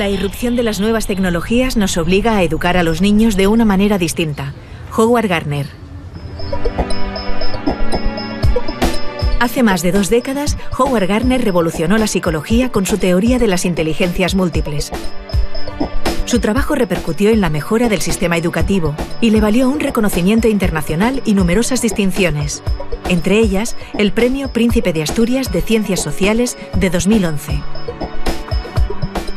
La irrupción de las nuevas tecnologías nos obliga a educar a los niños de una manera distinta. Howard Gardner. Hace más de 2 décadas, Howard Gardner revolucionó la psicología con su teoría de las inteligencias múltiples. Su trabajo repercutió en la mejora del sistema educativo y le valió un reconocimiento internacional y numerosas distinciones, entre ellas el Premio Príncipe de Asturias de Ciencias Sociales de 2011.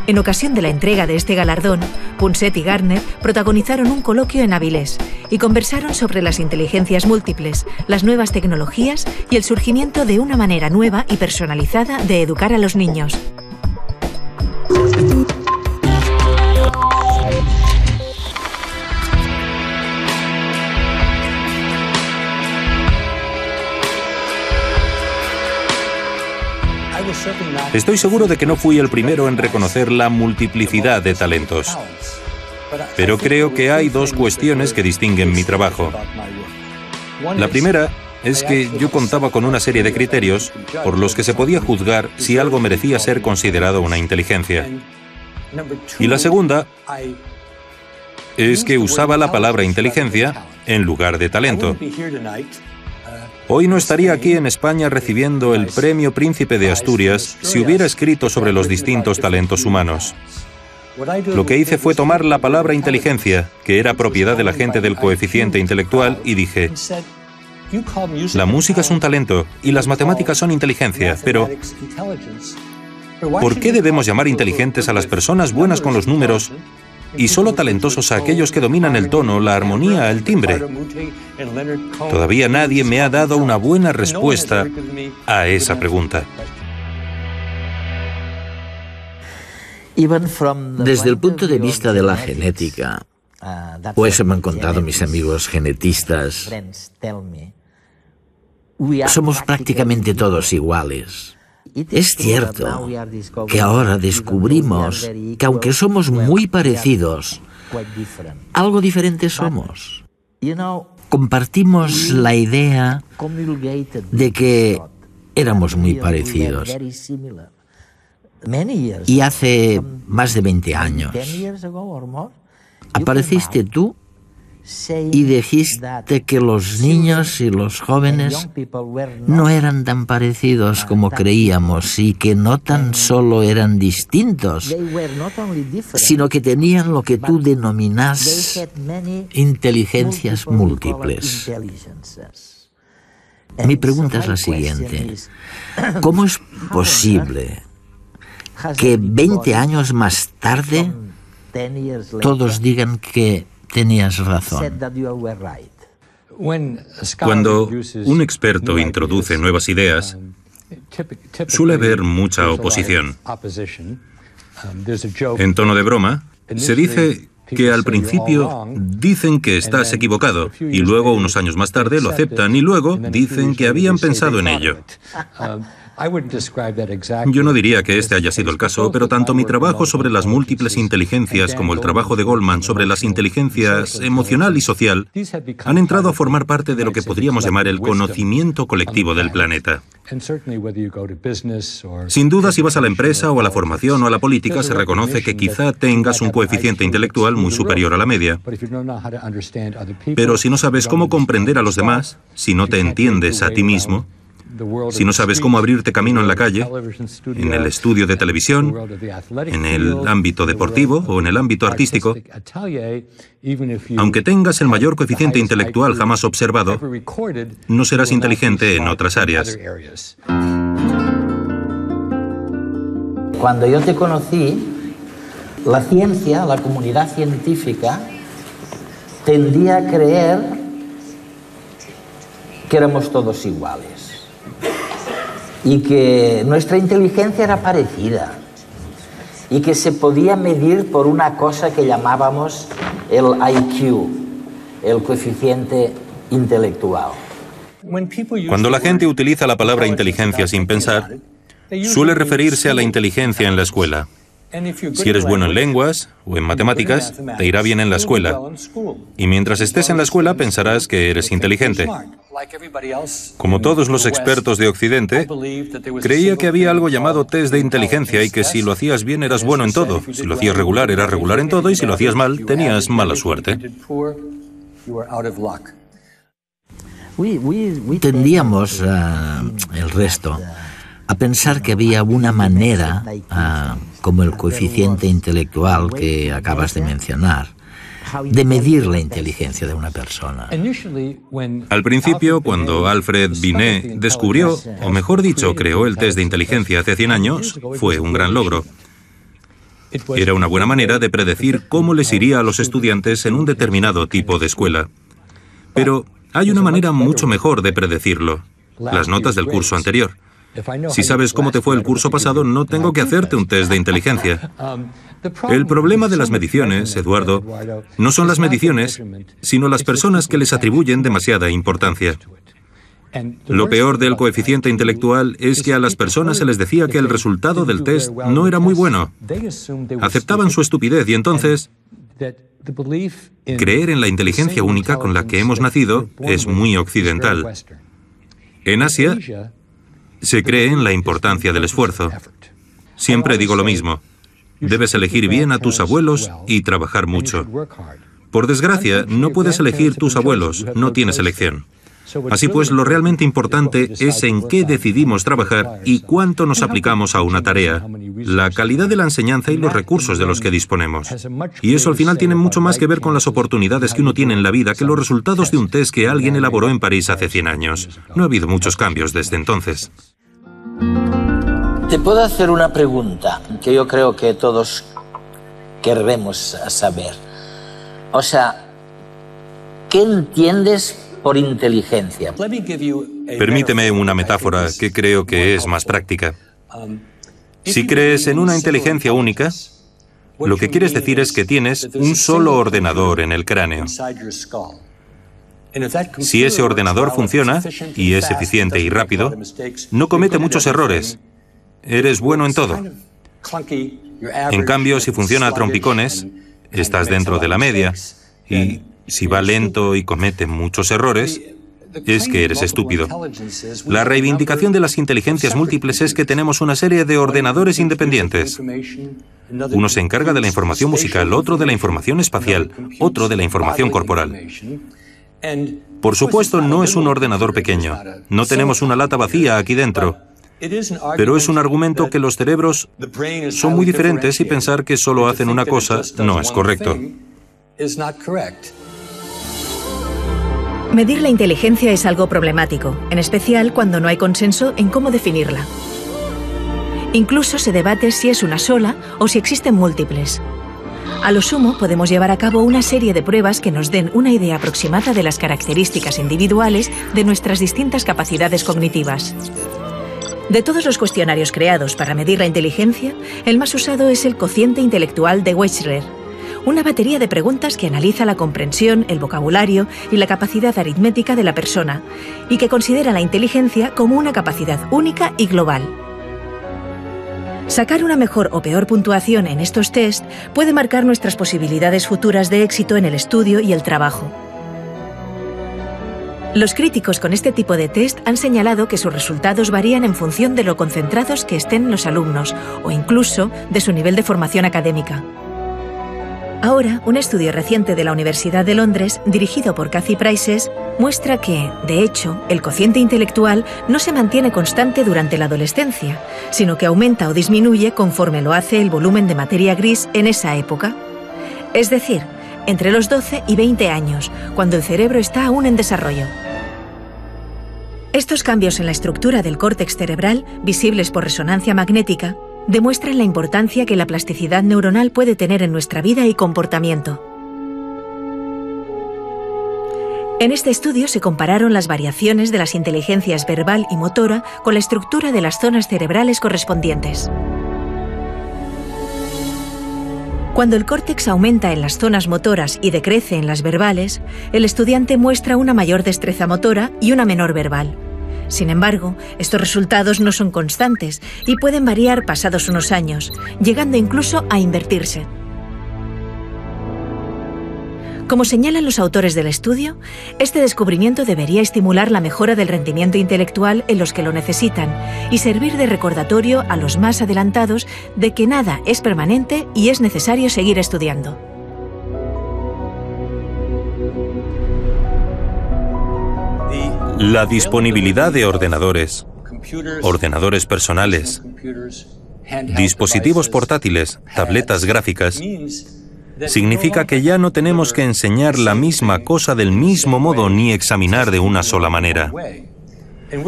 En ocasión de la entrega de este galardón, Punset y Gardner protagonizaron un coloquio en Avilés y conversaron sobre las inteligencias múltiples, las nuevas tecnologías y el surgimiento de una manera nueva y personalizada de educar a los niños. Estoy seguro de que no fui el primero en reconocer la multiplicidad de talentos. Pero creo que hay 2 cuestiones que distinguen mi trabajo. La primera es que yo contaba con una serie de criterios por los que se podía juzgar si algo merecía ser considerado una inteligencia. Y la segunda es que usaba la palabra inteligencia en lugar de talento. Hoy no estaría aquí en España recibiendo el Premio Príncipe de Asturias si hubiera escrito sobre los distintos talentos humanos. Lo que hice fue tomar la palabra inteligencia, que era propiedad de la gente del coeficiente intelectual, y dije: la música es un talento y las matemáticas son inteligencia, pero ¿por qué debemos llamar inteligentes a las personas buenas con los números y solo talentosos a aquellos que dominan el tono, la armonía, el timbre? Todavía nadie me ha dado una buena respuesta a esa pregunta. Desde el punto de vista de la genética, o eso me han contado mis amigos genetistas, somos prácticamente todos iguales. Es cierto que ahora descubrimos que aunque somos muy parecidos, algo diferentes somos. Compartimos la idea de que éramos muy parecidos. Y hace más de 20 años apareciste tú y dijiste que los niños y los jóvenes no eran tan parecidos como creíamos y que no tan solo eran distintos, sino que tenían lo que tú denominas inteligencias múltiples. Mi pregunta es la siguiente: ¿cómo es posible que 20 años más tarde todos digan que tenías razón? Cuando un experto introduce nuevas ideas, suele haber mucha oposición. En tono de broma, se dice que al principio dicen que estás equivocado y luego unos años más tarde lo aceptan y luego dicen que habían pensado en ello. Yo no diría que este haya sido el caso, pero tanto mi trabajo sobre las múltiples inteligencias como el trabajo de Goldman sobre las inteligencias emocional y social han entrado a formar parte de lo que podríamos llamar el conocimiento colectivo del planeta. Sin duda, si vas a la empresa o a la formación o a la política, se reconoce que quizá tengas un coeficiente intelectual muy superior a la media. Pero si no sabes cómo comprender a los demás, si no te entiendes a ti mismo, si no sabes cómo abrirte camino en la calle, en el estudio de televisión, en el ámbito deportivo o en el ámbito artístico, aunque tengas el mayor coeficiente intelectual jamás observado, no serás inteligente en otras áreas. Cuando yo te conocí, la ciencia, la comunidad científica, tendía a creer que éramos todos iguales y que nuestra inteligencia era parecida y que se podía medir por una cosa que llamábamos el IQ, el coeficiente intelectual. Cuando la gente utiliza la palabra inteligencia sin pensar, suele referirse a la inteligencia en la escuela. Si eres bueno en lenguas o en matemáticas, te irá bien en la escuela. Y mientras estés en la escuela pensarás que eres inteligente. Como todos los expertos de Occidente, creía que había algo llamado test de inteligencia y que si lo hacías bien eras bueno en todo, si lo hacías regular eras regular en todo y si lo hacías mal tenías mala suerte. Tendíamos, el resto, a pensar que había una manera, como el coeficiente intelectual que acabas de mencionar, de medir la inteligencia de una persona. Al principio, cuando Alfred Binet descubrió, o mejor dicho, creó el test de inteligencia hace 100 años, fue un gran logro. Era una buena manera de predecir cómo les iría a los estudiantes en un determinado tipo de escuela. Pero hay una manera mucho mejor de predecirlo: las notas del curso anterior. Si sabes cómo te fue el curso pasado, no tengo que hacerte un test de inteligencia. El problema de las mediciones, Eduardo, no son las mediciones, sino las personas que les atribuyen demasiada importancia. Lo peor del coeficiente intelectual es que a las personas se les decía que el resultado del test no era muy bueno. Aceptaban su estupidez y entonces creer en la inteligencia única con la que hemos nacido es muy occidental. En Asia se cree en la importancia del esfuerzo. Siempre digo lo mismo: debes elegir bien a tus abuelos y trabajar mucho. Por desgracia, no puedes elegir tus abuelos, no tienes elección. Así pues, lo realmente importante es en qué decidimos trabajar y cuánto nos aplicamos a una tarea, la calidad de la enseñanza y los recursos de los que disponemos. Y eso al final tiene mucho más que ver con las oportunidades que uno tiene en la vida que los resultados de un test que alguien elaboró en París hace 100 años. No ha habido muchos cambios desde entonces. Te puedo hacer una pregunta que yo creo que todos querremos saber. O sea, ¿qué entiendes por inteligencia? Permíteme una metáfora que creo que es más práctica. Si crees en una inteligencia única, lo que quieres decir es que tienes un solo ordenador en el cráneo. Si ese ordenador funciona, y es eficiente y rápido, no comete muchos errores. Eres bueno en todo. En cambio, si funciona a trompicones, estás dentro de la media. Y si va lento y comete muchos errores, es que eres estúpido. La reivindicación de las inteligencias múltiples es que tenemos una serie de ordenadores independientes. Uno se encarga de la información musical, otro de la información espacial, otro de la información corporal. Por supuesto, no es un ordenador pequeño. No tenemos una lata vacía aquí dentro. Pero es un argumento que los cerebros son muy diferentes y pensar que solo hacen una cosa no es correcto. Medir la inteligencia es algo problemático, en especial cuando no hay consenso en cómo definirla. Incluso se debate si es una sola o si existen múltiples. A lo sumo, podemos llevar a cabo una serie de pruebas que nos den una idea aproximada de las características individuales de nuestras distintas capacidades cognitivas. De todos los cuestionarios creados para medir la inteligencia, el más usado es el cociente intelectual de Wechsler, una batería de preguntas que analiza la comprensión, el vocabulario y la capacidad aritmética de la persona, y que considera la inteligencia como una capacidad única y global. Sacar una mejor o peor puntuación en estos test puede marcar nuestras posibilidades futuras de éxito en el estudio y el trabajo. Los críticos con este tipo de test han señalado que sus resultados varían en función de lo concentrados que estén los alumnos o incluso de su nivel de formación académica. Ahora, un estudio reciente de la Universidad de Londres, dirigido por Kathy Prices, muestra que, de hecho, el cociente intelectual no se mantiene constante durante la adolescencia, sino que aumenta o disminuye conforme lo hace el volumen de materia gris en esa época. Es decir, entre los 12 y 20 años, cuando el cerebro está aún en desarrollo. Estos cambios en la estructura del córtex cerebral, visibles por resonancia magnética, demuestran la importancia que la plasticidad neuronal puede tener en nuestra vida y comportamiento. En este estudio se compararon las variaciones de las inteligencias verbal y motora con la estructura de las zonas cerebrales correspondientes. Cuando el córtex aumenta en las zonas motoras y decrece en las verbales, el estudiante muestra una mayor destreza motora y una menor verbal. Sin embargo, estos resultados no son constantes y pueden variar pasados unos años, llegando incluso a invertirse. Como señalan los autores del estudio, este descubrimiento debería estimular la mejora del rendimiento intelectual en los que lo necesitan y servir de recordatorio a los más adelantados de que nada es permanente y es necesario seguir estudiando. La disponibilidad de ordenadores, ordenadores personales, dispositivos portátiles, tabletas gráficas, significa que ya no tenemos que enseñar la misma cosa del mismo modo ni examinar de una sola manera.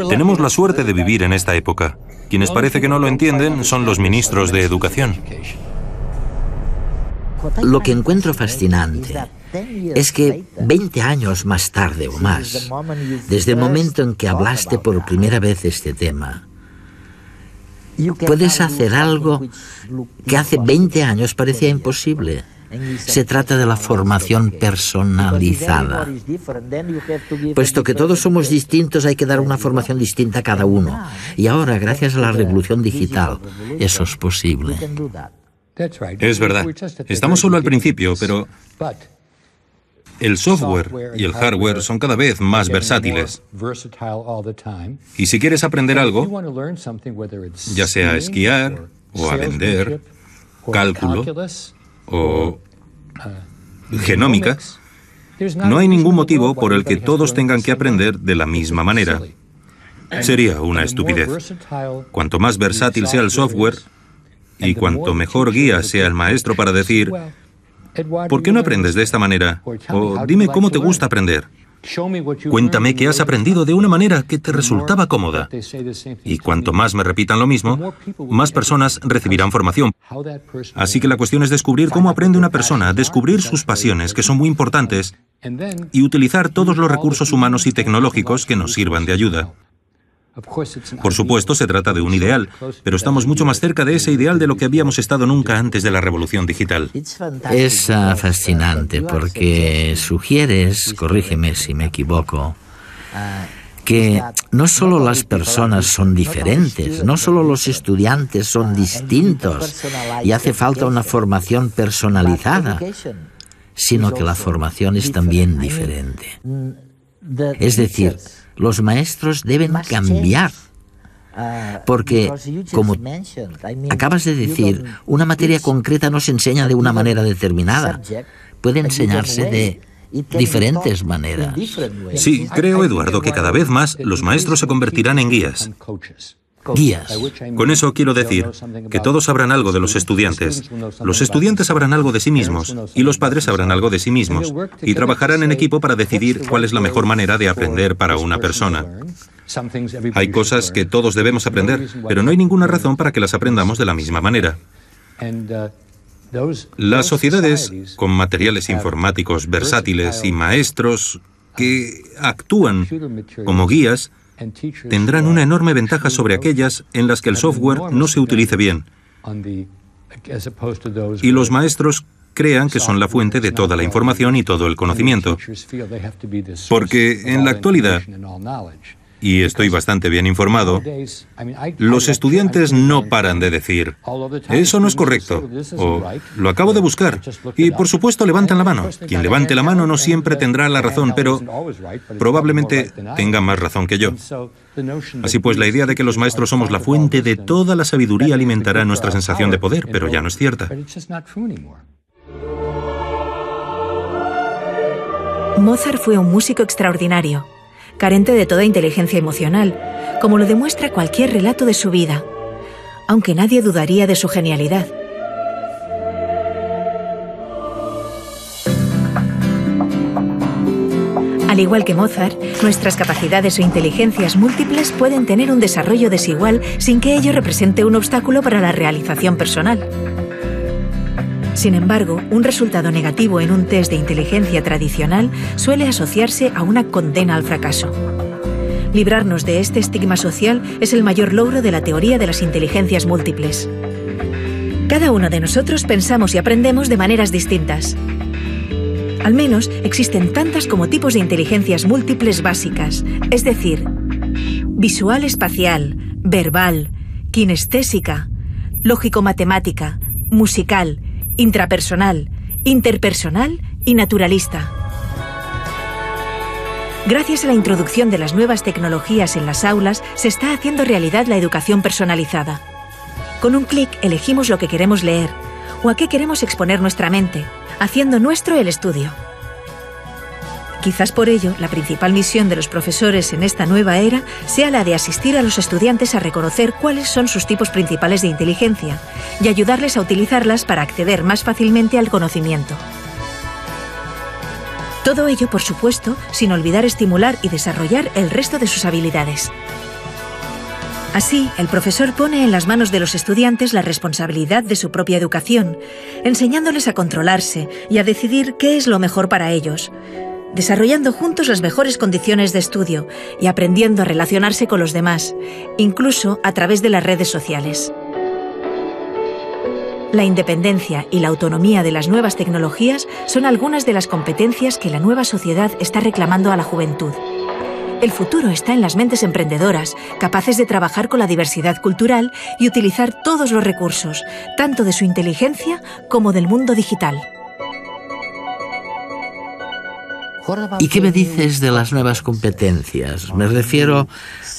Tenemos la suerte de vivir en esta época. Quienes parece que no lo entienden son los ministros de Educación. Lo que encuentro fascinante es que 20 años más tarde o más, desde el momento en que hablaste por primera vez este tema, puedes hacer algo que hace 20 años parecía imposible. Se trata de la formación personalizada. Puesto que todos somos distintos, hay que dar una formación distinta a cada uno. Y ahora, gracias a la revolución digital, eso es posible. Es verdad. Estamos solo al principio, pero el software y el hardware son cada vez más versátiles. Y si quieres aprender algo, ya sea a esquiar o a vender, cálculo o genómica, no hay ningún motivo por el que todos tengan que aprender de la misma manera. Sería una estupidez. Cuanto más versátil sea el software y cuanto mejor guía sea el maestro para decir, ¿por qué no aprendes de esta manera? O dime cómo te gusta aprender. Cuéntame que has aprendido de una manera que te resultaba cómoda. Y cuanto más me repitan lo mismo, más personas recibirán formación. Así que la cuestión es descubrir cómo aprende una persona, descubrir sus pasiones, que son muy importantes, y utilizar todos los recursos humanos y tecnológicos que nos sirvan de ayuda. Por supuesto, se trata de un ideal, pero estamos mucho más cerca de ese ideal de lo que habíamos estado nunca antes de la revolución digital. Es fascinante porque sugieres, corrígeme si me equivoco, que no solo las personas son diferentes, no solo los estudiantes son distintos y hace falta una formación personalizada, sino que la formación es también diferente. Es decir, los maestros deben cambiar, porque, como acabas de decir, una materia concreta no se enseña de una manera determinada, puede enseñarse de diferentes maneras. Sí, creo, Eduardo, que cada vez más los maestros se convertirán en guías. Guías. Con eso quiero decir que todos sabrán algo de los estudiantes sabrán algo de sí mismos, y los padres sabrán algo de sí mismos, y trabajarán en equipo para decidir cuál es la mejor manera de aprender para una persona. Hay cosas que todos debemos aprender, pero no hay ninguna razón para que las aprendamos de la misma manera. Las sociedades con materiales informáticos versátiles y maestros que actúan como guías tendrán una enorme ventaja sobre aquellas en las que el software no se utilice bien y los maestros crean que son la fuente de toda la información y todo el conocimiento. Porque en la actualidad, y estoy bastante bien informado, los estudiantes no paran de decir, eso no es correcto, o lo acabo de buscar, y por supuesto levantan la mano. Quien levante la mano no siempre tendrá la razón, pero probablemente tenga más razón que yo. Así pues, la idea de que los maestros somos la fuente de toda la sabiduría alimentará nuestra sensación de poder, pero ya no es cierta. Mozart fue un músico extraordinario, carente de toda inteligencia emocional, como lo demuestra cualquier relato de su vida, aunque nadie dudaría de su genialidad. Al igual que Mozart, nuestras capacidades o inteligencias múltiples pueden tener un desarrollo desigual sin que ello represente un obstáculo para la realización personal. Sin embargo, un resultado negativo en un test de inteligencia tradicional suele asociarse a una condena al fracaso. Librarnos de este estigma social es el mayor logro de la teoría de las inteligencias múltiples. Cada uno de nosotros pensamos y aprendemos de maneras distintas. Al menos existen tantas como tipos de inteligencias múltiples básicas, es decir, visual espacial, verbal, kinestésica, lógico-matemática, musical, intrapersonal, interpersonal y naturalista. Gracias a la introducción de las nuevas tecnologías en las aulas, se está haciendo realidad la educación personalizada. Con un clic elegimos lo que queremos leer o a qué queremos exponer nuestra mente, haciendo nuestro el estudio. Quizás por ello, la principal misión de los profesores en esta nueva era sea la de asistir a los estudiantes a reconocer cuáles son sus tipos principales de inteligencia y ayudarles a utilizarlas para acceder más fácilmente al conocimiento. Todo ello, por supuesto, sin olvidar estimular y desarrollar el resto de sus habilidades. Así, el profesor pone en las manos de los estudiantes la responsabilidad de su propia educación, enseñándoles a controlarse y a decidir qué es lo mejor para ellos, desarrollando juntos las mejores condiciones de estudio y aprendiendo a relacionarse con los demás, incluso a través de las redes sociales. La independencia y la autonomía de las nuevas tecnologías son algunas de las competencias que la nueva sociedad está reclamando a la juventud. El futuro está en las mentes emprendedoras, capaces de trabajar con la diversidad cultural y utilizar todos los recursos, tanto de su inteligencia como del mundo digital. ¿Y qué me dices de las nuevas competencias? Me refiero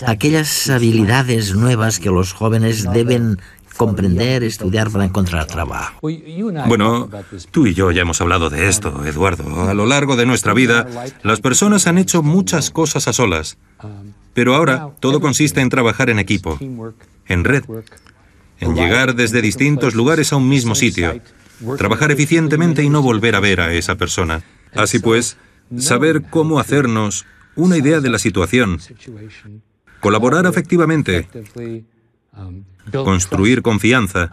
a aquellas habilidades nuevas que los jóvenes deben comprender, estudiar para encontrar trabajo. Bueno, tú y yo ya hemos hablado de esto, Eduardo. A lo largo de nuestra vida, las personas han hecho muchas cosas a solas. Pero ahora todo consiste en trabajar en equipo, en red, en llegar desde distintos lugares a un mismo sitio, trabajar eficientemente y no volver a ver a esa persona. Así pues, saber cómo hacernos una idea de la situación, colaborar efectivamente, construir confianza,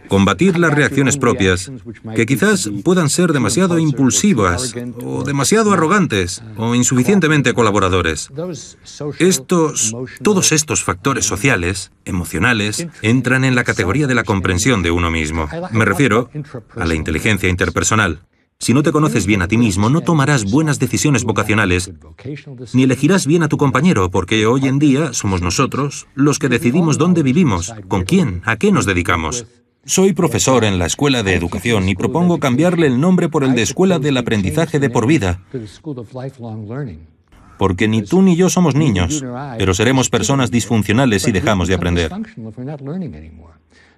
combatir las reacciones propias, que quizás puedan ser demasiado impulsivas, o demasiado arrogantes, o insuficientemente colaboradores. Todos estos factores sociales, emocionales, entran en la categoría de la comprensión de uno mismo. Me refiero a la inteligencia interpersonal. Si no te conoces bien a ti mismo, no tomarás buenas decisiones vocacionales, ni elegirás bien a tu compañero, porque hoy en día somos nosotros los que decidimos dónde vivimos, con quién, a qué nos dedicamos. Soy profesor en la Escuela de Educación y propongo cambiarle el nombre por el de Escuela del Aprendizaje de por vida. Porque ni tú ni yo somos niños, pero seremos personas disfuncionales si dejamos de aprender.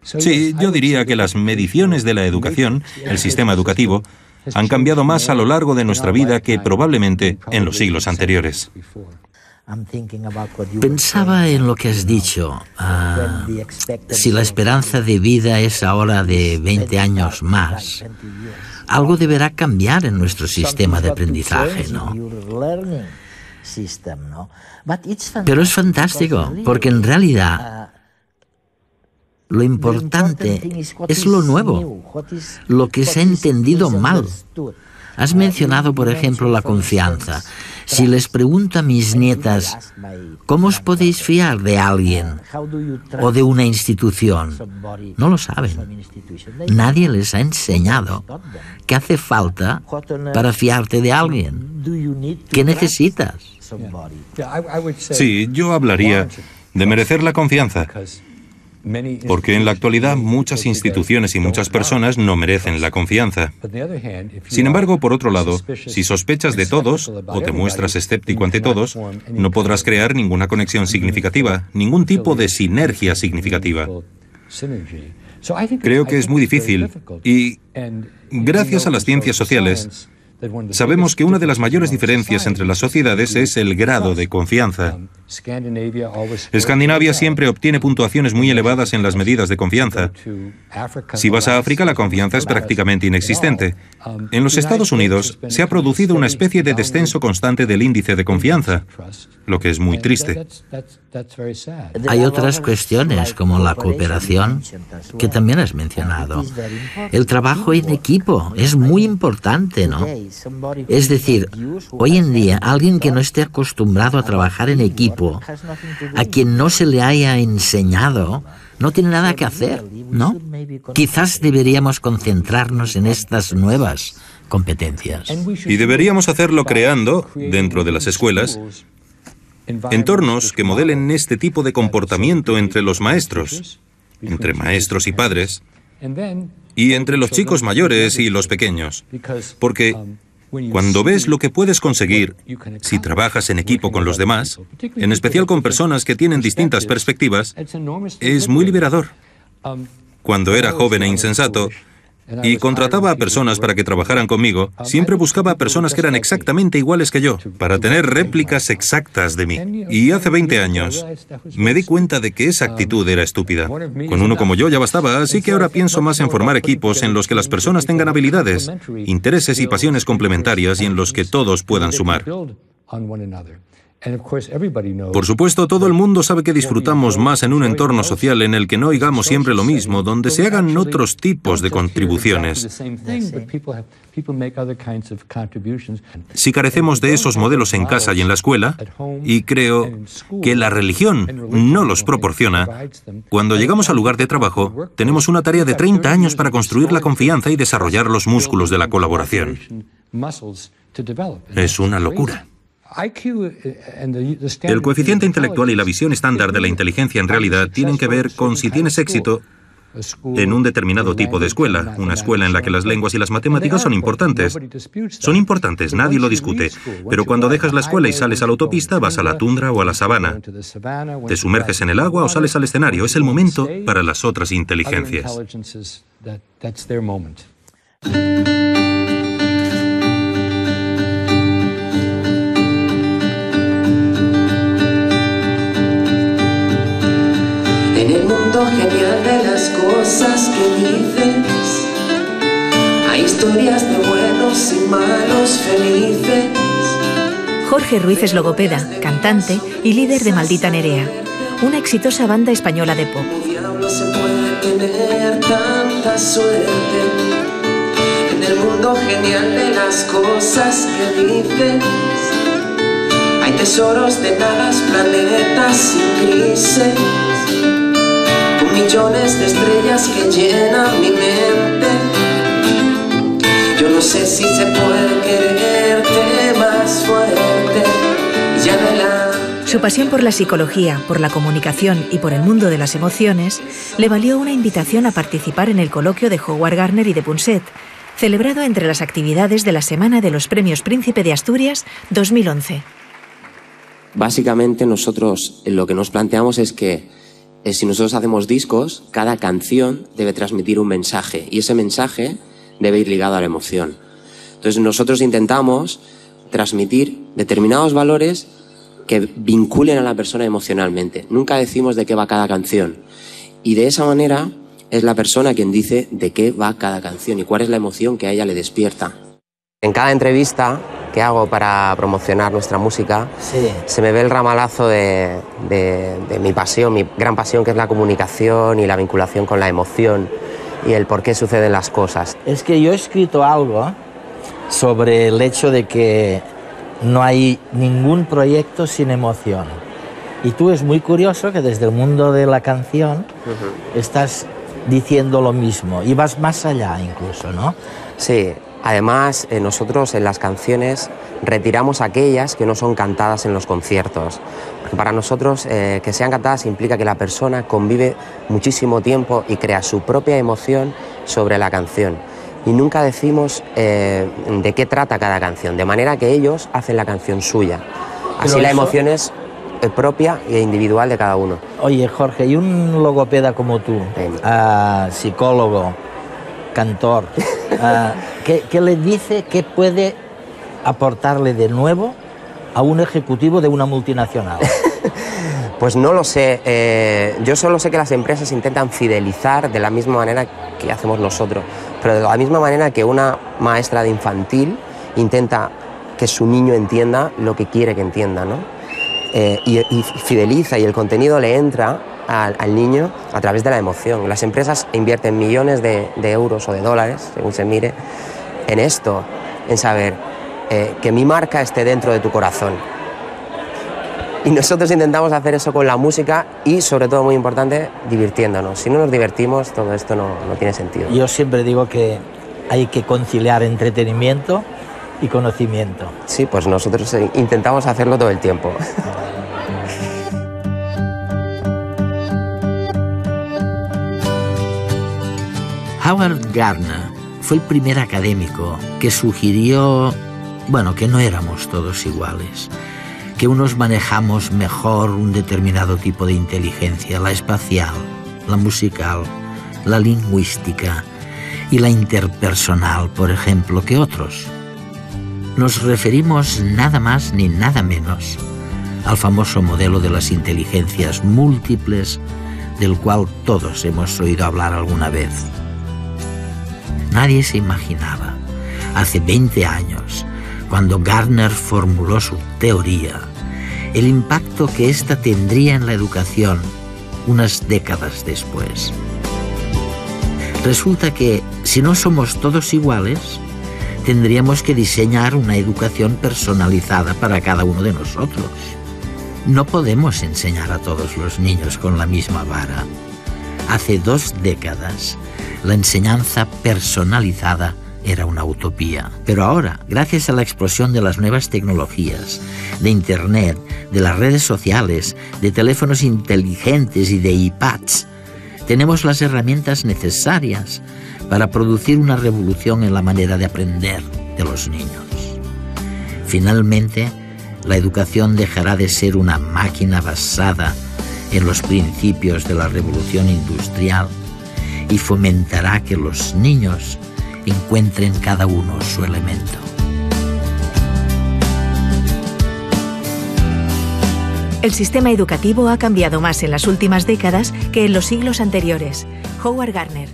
Sí, yo diría que las mediciones de la educación, el sistema educativo, han cambiado más a lo largo de nuestra vida que probablemente en los siglos anteriores. Pensaba en lo que has dicho. Si la esperanza de vida es ahora de 20 años más, algo deberá cambiar en nuestro sistema de aprendizaje, ¿no? Pero es fantástico, porque en realidad lo importante es lo nuevo, lo que se ha entendido mal. Has mencionado, por ejemplo, la confianza. Si les pregunto a mis nietas, ¿cómo os podéis fiar de alguien o de una institución? No lo saben. Nadie les ha enseñado qué hace falta para fiarte de alguien. ¿Qué necesitas? Sí, yo hablaría de merecer la confianza. Porque en la actualidad muchas instituciones y muchas personas no merecen la confianza. Sin embargo, por otro lado, si sospechas de todos o te muestras escéptico ante todos, no podrás crear ninguna conexión significativa, ningún tipo de sinergia significativa. Creo que es muy difícil y, gracias a las ciencias sociales, sabemos que una de las mayores diferencias entre las sociedades es el grado de confianza. Escandinavia siempre obtiene puntuaciones muy elevadas en las medidas de confianza. Si vas a África, la confianza es prácticamente inexistente. En los Estados Unidos se ha producido una especie de descenso constante del índice de confianza, lo que es muy triste. Hay otras cuestiones, como la cooperación, que también has mencionado. El trabajo en equipo es muy importante, ¿no? Es decir, hoy en día, alguien que no esté acostumbrado a trabajar en equipo, a quien no se le haya enseñado, no tiene nada que hacer, ¿no? Quizás deberíamos concentrarnos en estas nuevas competencias. Y deberíamos hacerlo creando, dentro de las escuelas, entornos que modelen este tipo de comportamiento entre los maestros, entre maestros y padres, y entre los chicos mayores y los pequeños. Porque cuando ves lo que puedes conseguir si trabajas en equipo con los demás, en especial con personas que tienen distintas perspectivas, es muy liberador. Cuando era joven e insensato y contrataba a personas para que trabajaran conmigo, siempre buscaba a personas que eran exactamente iguales que yo, para tener réplicas exactas de mí. Y hace 20 años me di cuenta de que esa actitud era estúpida. Con uno como yo ya bastaba, así que ahora pienso más en formar equipos en los que las personas tengan habilidades, intereses y pasiones complementarias y en los que todos puedan sumar. Por supuesto, todo el mundo sabe que disfrutamos más en un entorno social en el que no oigamos siempre lo mismo, donde se hagan otros tipos de contribuciones. Si carecemos de esos modelos en casa y en la escuela, y creo que la religión no los proporciona, cuando llegamos al lugar de trabajo, tenemos una tarea de 30 años para construir la confianza y desarrollar los músculos de la colaboración. Es una locura. El coeficiente intelectual y la visión estándar de la inteligencia en realidad tienen que ver con si tienes éxito en un determinado tipo de escuela, una escuela en la que las lenguas y las matemáticas son importantes. Son importantes, nadie lo discute, pero cuando dejas la escuela y sales a la autopista, vas a la tundra o a la sabana. Te sumerges en el agua o sales al escenario. Es el momento para las otras inteligencias. En el mundo genial de las cosas que dices, hay historias de buenos y malos felices. Jorge Ruiz es logopeda, cantante y líder de Maldita Nerea, una exitosa banda española de pop. ¿Cómo diablos se puede tener tanta suerte? En el mundo genial de las cosas que dices, hay tesoros de nadas, planetas y grises, millones de estrellas que llenan mi mente. Yo no sé si se puede quererte más fuerte. Ya no la... Su pasión por la psicología, por la comunicación y por el mundo de las emociones le valió una invitación a participar en el coloquio de Howard Gardner y de Punset, celebrado entre las actividades de la Semana de los Premios Príncipe de Asturias 2011. Básicamente nosotros lo que nos planteamos es que si nosotros hacemos discos, cada canción debe transmitir un mensaje y ese mensaje debe ir ligado a la emoción. Entonces nosotros intentamos transmitir determinados valores que vinculen a la persona emocionalmente. Nunca decimos de qué va cada canción y de esa manera es la persona quien dice de qué va cada canción y cuál es la emoción que a ella le despierta. En cada entrevista que hago para promocionar nuestra música, se me ve el ramalazo de mi pasión, mi gran pasión, que es la comunicación y la vinculación con la emoción y el por qué suceden las cosas. Es que yo he escrito algo sobre el hecho de que no hay ningún proyecto sin emoción. Y tú es muy curioso que desde el mundo de la canción estás diciendo lo mismo y vas más allá incluso, ¿no? Sí. Además, nosotros en las canciones retiramos aquellas que no son cantadas en los conciertos. Porque para nosotros que sean cantadas implica que la persona convive muchísimo tiempo y crea su propia emoción sobre la canción. Y nunca decimos de qué trata cada canción, de manera que ellos hacen la canción suya. Así la emoción es propia e individual de cada uno. Oye, Jorge, y un logopeda como tú, psicólogo, cantor, ¿qué le dice, qué puede aportarle de nuevo a un ejecutivo de una multinacional? Pues no lo sé, yo solo sé que las empresas intentan fidelizar de la misma manera que hacemos nosotros, pero de la misma manera que una maestra de infantil intenta que su niño entienda lo que quiere que entienda, ¿no? Y fideliza y el contenido le entra al niño a través de la emoción. Las empresas invierten millones de euros o de dólares, según se mire, en esto, en saber que mi marca esté dentro de tu corazón. Y nosotros intentamos hacer eso con la música y, sobre todo, muy importante, divirtiéndonos. Si no nos divertimos, todo esto no tiene sentido. Yo siempre digo que hay que conciliar entretenimiento y conocimiento. Sí, pues nosotros intentamos hacerlo todo el tiempo. Howard Gardner fue el primer académico que sugirió, que no éramos todos iguales, que unos manejamos mejor un determinado tipo de inteligencia, la espacial, la musical, la lingüística y la interpersonal, por ejemplo, que otros. Nos referimos nada más ni nada menos al famoso modelo de las inteligencias múltiples, del cual todos hemos oído hablar alguna vez. Nadie se imaginaba, hace 20 años, cuando Gardner formuló su teoría, el impacto que ésta tendría en la educación unas décadas después. Resulta que, si no somos todos iguales, tendríamos que diseñar una educación personalizada para cada uno de nosotros. No podemos enseñar a todos los niños con la misma vara. Hace 2 décadas, la enseñanza personalizada era una utopía. Pero ahora, gracias a la explosión de las nuevas tecnologías, de Internet, de las redes sociales, de teléfonos inteligentes y de iPads, tenemos las herramientas necesarias para producir una revolución en la manera de aprender de los niños. Finalmente, la educación dejará de ser una máquina basada en los principios de la revolución industrial y fomentará que los niños encuentren cada uno su elemento. El sistema educativo ha cambiado más en las últimas décadas que en los siglos anteriores. Howard Gardner.